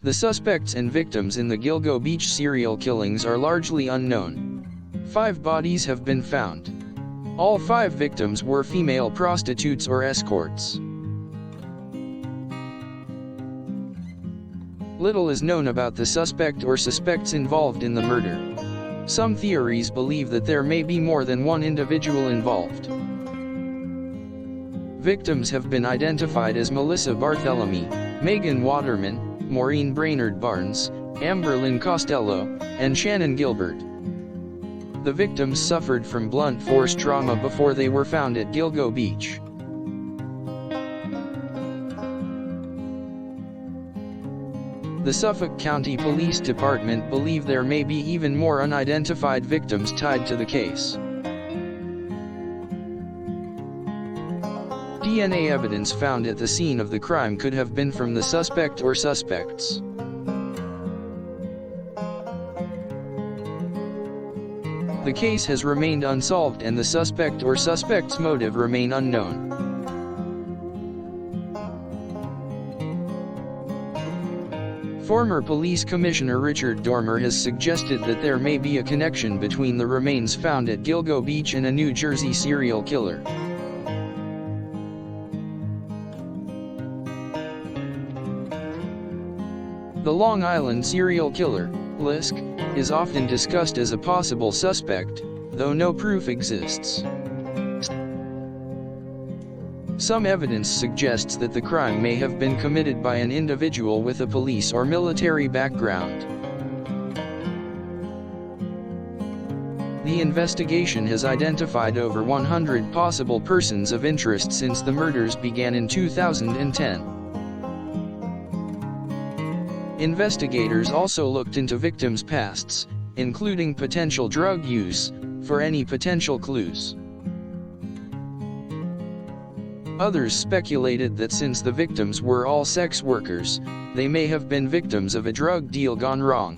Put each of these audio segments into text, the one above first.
The suspects and victims in the Gilgo Beach serial killings are largely unknown. 5 bodies have been found. All 5 victims were female prostitutes or escorts. Little is known about the suspect or suspects involved in the murder. Some theories believe that there may be more than one individual involved. Victims have been identified as Melissa Barthelemy, Megan Waterman, Maureen Brainerd Barnes, Amberlynn Costello, and Shannon Gilbert. The victims suffered from blunt force trauma before they were found at Gilgo Beach. The Suffolk County Police Department believe there may be even more unidentified victims tied to the case. DNA evidence found at the scene of the crime could have been from the suspect or suspects. The case has remained unsolved and the suspect or suspect's motive remain unknown. Former Police Commissioner Richard Dormer has suggested that there may be a connection between the remains found at Gilgo Beach and a New Jersey serial killer. The Long Island serial killer, Lisk, is often discussed as a possible suspect, though no proof exists. Some evidence suggests that the crime may have been committed by an individual with a police or military background. The investigation has identified over 100 possible persons of interest since the murders began in 2010. Investigators also looked into victims' pasts, including potential drug use, for any potential clues. Others speculated that since the victims were all sex workers, they may have been victims of a drug deal gone wrong.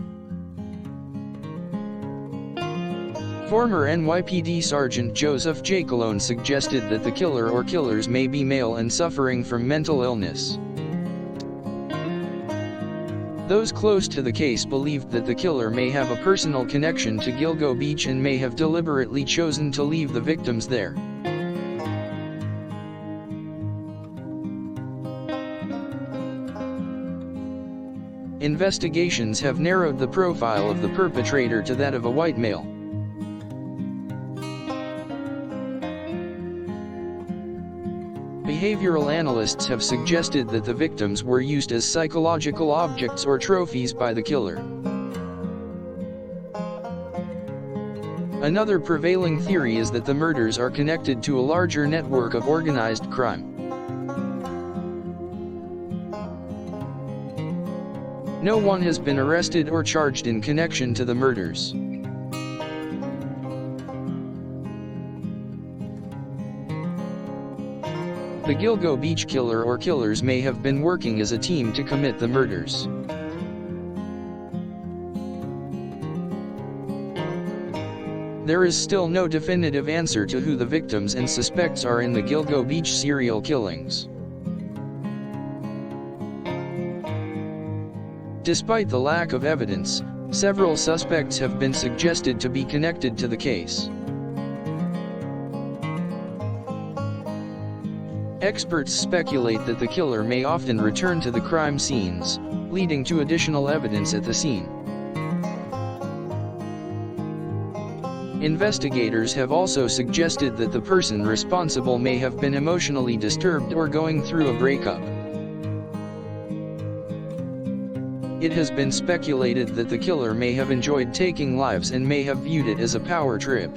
Former NYPD Sergeant Joseph J. Colon suggested that the killer or killers may be male and suffering from mental illness. Those close to the case believed that the killer may have a personal connection to Gilgo Beach and may have deliberately chosen to leave the victims there. Investigations have narrowed the profile of the perpetrator to that of a white male. Behavioral analysts have suggested that the victims were used as psychological objects or trophies by the killer. Another prevailing theory is that the murders are connected to a larger network of organized crime. No one has been arrested or charged in connection to the murders. The Gilgo Beach killer or killers may have been working as a team to commit the murders. There is still no definitive answer to who the victims and suspects are in the Gilgo Beach serial killings. Despite the lack of evidence, several suspects have been suggested to be connected to the case. Experts speculate that the killer may often return to the crime scenes, leading to additional evidence at the scene. Investigators have also suggested that the person responsible may have been emotionally disturbed or going through a breakup. It has been speculated that the killer may have enjoyed taking lives and may have viewed it as a power trip.